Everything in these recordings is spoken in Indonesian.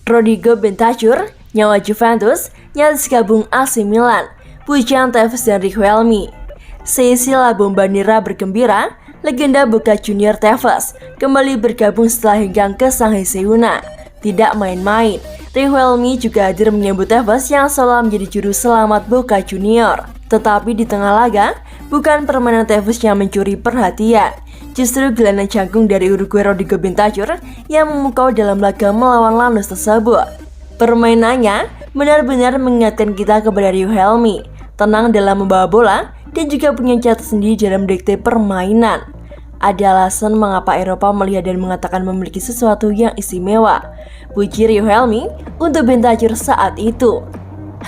Rodrigo Bentancur, nyawa Juventus, nyaris gabung AC Milan, pujian Tevez dan Riquelme. Seisi-la Bombonera bergembira, legenda Boca Junior Tevez kembali bergabung setelah hengkang ke Shanghai Sehuna. Tidak main-main, Riquelme juga hadir menyambut Tevez yang selalu menjadi juru selamat Boca Junior. Tetapi di tengah laga, bukan permainan Tevez yang mencuri perhatian. Justru gelandang jangkung dari Uruguay Rodrigo Bentancur yang memukau dalam laga melawan Lanús tersebut. Permainannya benar-benar mengingatkan kita kepada Riquelme, tenang dalam membawa bola dan juga punya catatan sendiri dalam dikte permainan. Ada alasan mengapa Eropa melihat dan mengatakan memiliki sesuatu yang istimewa. Puji Riquelme untuk Bentancur saat itu.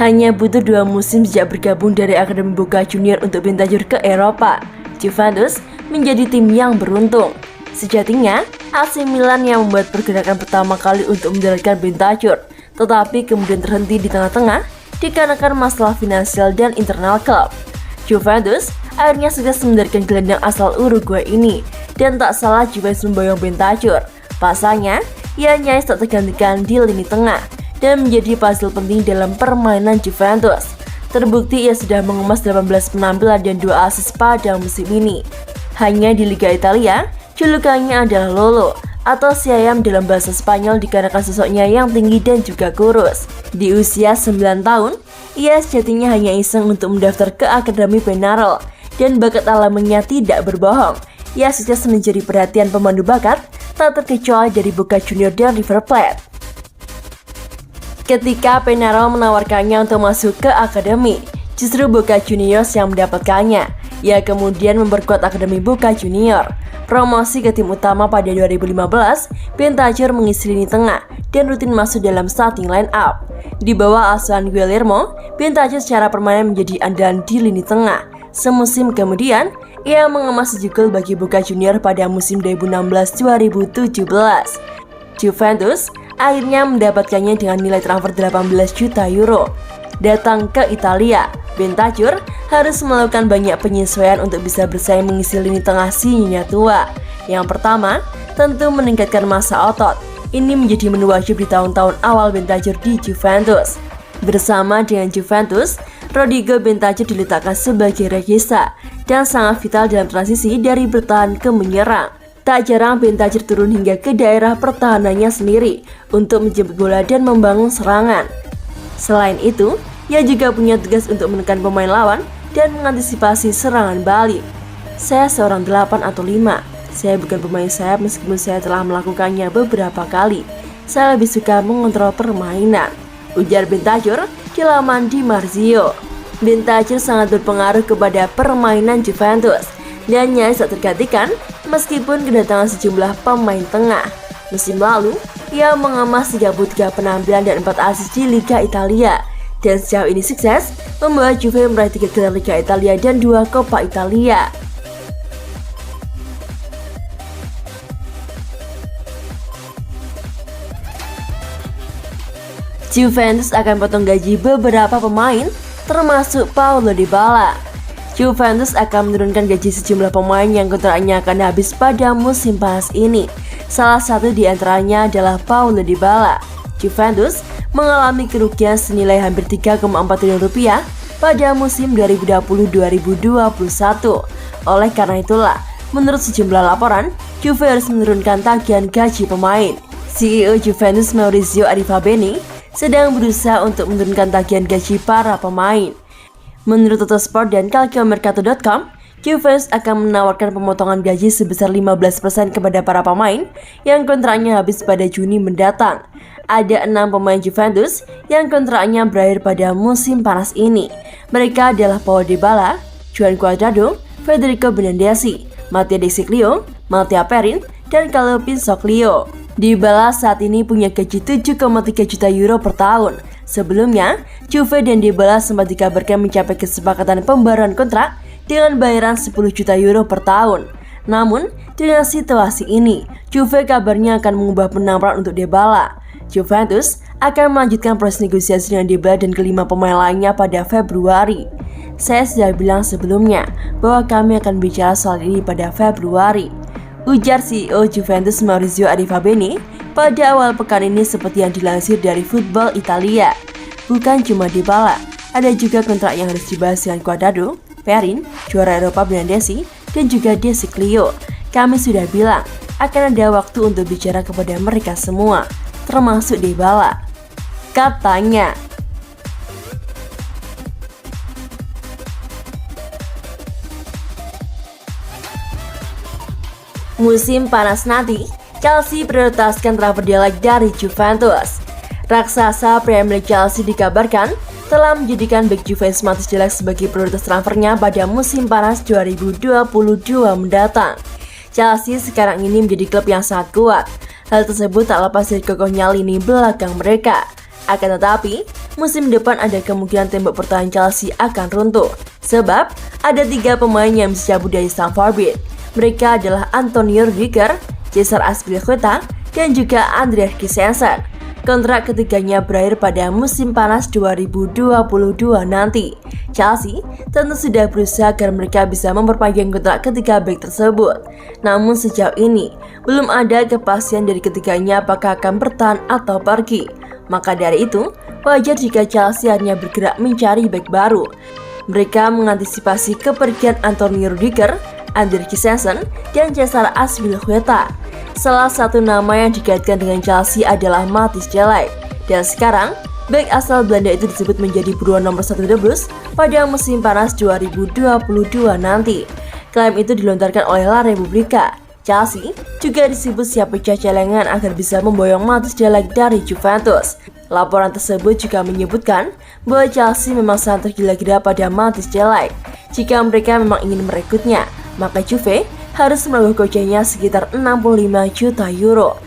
Hanya butuh 2 musim sejak bergabung dari Akademi Boca Junior untuk Bentancur ke Eropa. Juventus menjadi tim yang beruntung. Sejatinya, AC Milan yang membuat pergerakan pertama kali untuk mendaratkan Bentancur, tetapi kemudian terhenti di tengah-tengah dikarenakan masalah finansial dan internal klub. Juventus akhirnya sukses mendaratkan gelandang asal Uruguay ini, dan tak salah Juventus memboyong Bentancur. Pasalnya, ia nyaris tak tergantikan di lini tengah dan menjadi puzzle penting dalam permainan Juventus. Terbukti ia sudah mengemas 18 penampilan dan 2 assist pada musim ini. Hanya di Liga Italia, julukannya adalah Lolo atau si ayam dalam bahasa Spanyol dikarenakan sosoknya yang tinggi dan juga kurus. Di usia 9 tahun, ia sejatinya hanya iseng untuk mendaftar ke Akademi Peñarol dan bakat alaminya tidak berbohong. Ia sukses mencuri perhatian pemandu bakat tak terkecuali dari Boca Junior dan River Plate. Ketika Peñarol menawarkannya untuk masuk ke akademi, justru Boca Juniors yang mendapatkannya. Ia kemudian memperkuat Akademi Boca Junior. Promosi ke tim utama pada 2015, Bentancur mengisi lini tengah dan rutin masuk dalam starting line up. Di bawah asuhan Guillermo, Bentancur secara permanen menjadi andalan di lini tengah. Semusim kemudian, ia mengemas 7 gol bagi Boca Junior pada musim 2016-2017. Juventus akhirnya mendapatkannya dengan nilai transfer 18 juta euro. Datang ke Italia, Bentancur harus melakukan banyak penyesuaian untuk bisa bersaing mengisi lini tengah si nyonya tua. Yang pertama, tentu meningkatkan massa otot. Ini menjadi menu wajib di tahun-tahun awal Bentancur di Juventus. Bersama dengan Juventus, Rodrigo Bentancur diletakkan sebagai regista dan sangat vital dalam transisi dari bertahan ke menyerang. Tak jarang Bentancur turun hingga ke daerah pertahanannya sendiri untuk menjemput bola dan membangun serangan. Selain itu, ia juga punya tugas untuk menekan pemain lawan dan mengantisipasi serangan balik. Saya seorang 8 atau 5. Saya bukan pemain sayap meskipun saya telah melakukannya beberapa kali. Saya lebih suka mengontrol permainan, ujar Bentancur di laman Di Marzio. Bentancur sangat berpengaruh kepada permainan Juventus dan nyaris tak tergantikan meskipun kedatangan sejumlah pemain tengah. Musim lalu, ia mengemas 33 penampilan dan 4 assist di Liga Italia. Dan sejauh ini sukses membawa Juve meraih 3 gelar Liga Italia dan 2 Coppa Italia. Juventus akan potong gaji beberapa pemain, termasuk Paulo Dybala. Juventus akan menurunkan gaji sejumlah pemain yang kontraknya akan habis pada musim panas ini. Salah satu di antaranya adalah Paulo Dybala. Juventus mengalami kerugian senilai hampir 3,4 triliun rupiah pada musim 2020-2021. Oleh karena itulah, menurut sejumlah laporan, Juve harus menurunkan tagihan gaji pemain. CEO Juventus Maurizio Arrivabene sedang berusaha untuk menurunkan tagihan gaji para pemain. Menurut Tuttosport dan Calciomercato.com, Juventus akan menawarkan pemotongan gaji sebesar 15% kepada para pemain yang kontraknya habis pada Juni mendatang. Ada 6 pemain Juventus yang kontraknya berakhir pada musim panas ini. Mereka adalah Paulo Dybala, Juan Cuadrado, Federico Bernardeschi, Mattia De Sciglio, Mattia Perin, dan Kaleo Pinsoglio. Dybala saat ini punya gaji 7,3 juta euro per tahun. Sebelumnya, Juve dan Dybala sempat dikabarkan mencapai kesepakatan pembaruan kontrak dengan bayaran 10 juta euro per tahun. Namun, dengan situasi ini, Juve kabarnya akan mengubah penampilan untuk Dybala. Juventus akan melanjutkan proses negosiasi dengan Dybala dan kelima pemain lainnya pada Februari. Saya sudah bilang sebelumnya bahwa kami akan bicara soal ini pada Februari, ujar CEO Juventus Maurizio Arrivabene pada awal pekan ini seperti yang dilansir dari Football Italia. Bukan cuma Dybala, ada juga kontrak yang harus dibahas dengan Cuadrado, Perin, juara Eropa Bernardeschi, dan juga De Sciglio. Kami sudah bilang akan ada waktu untuk bicara kepada mereka semua, termasuk Dybala, katanya. Musim panas nanti, Chelsea prioritaskan transfer dialog dari Juventus. Raksasa Premier League Chelsea dikabarkan telah menjadikan bek Juventus Mathis De Ligt sebagai prioritas transfernya pada musim panas 2022 mendatang. Chelsea sekarang ini menjadi klub yang sangat kuat. Hal tersebut tak lepas dari kokohnya lini belakang mereka. Akan tetapi, musim depan ada kemungkinan tembok pertahanan Chelsea akan runtuh. Sebab, ada 3 pemain yang bisa cabut dari Stamford Bridge. Mereka adalah Antonio Rudiger, Cesar Azpilicueta, dan juga Andreas Christensen. Kontrak ketiganya berakhir pada musim panas 2022 nanti. Chelsea tentu sudah berusaha agar mereka bisa memperpanjang kontrak ketiga bek tersebut. Namun sejauh ini, belum ada kepastian dari ketiganya apakah akan bertahan atau pergi. Maka dari itu, wajar jika Chelsea hanya bergerak mencari bek baru. Mereka mengantisipasi kepergian Antonio Rudiger, Andreas Christensen, dan Cesar Azpilicueta. Salah satu nama yang dikaitkan dengan Chelsea adalah Mathis De Ligt. Dan sekarang, bek asal Belanda itu disebut menjadi buruan nomor 1 The Blues pada musim panas 2022 nanti. Klaim itu dilontarkan oleh La Repubblica. Chelsea juga disebut siap pecah celengan agar bisa memboyong Mathis De Ligt dari Juventus. Laporan tersebut juga menyebutkan bahwa Chelsea memang sangat tergila-gila pada Mathis De Ligt. Jika mereka memang ingin merekrutnya, maka Juve harus merogoh koceknya sekitar 65 juta euro.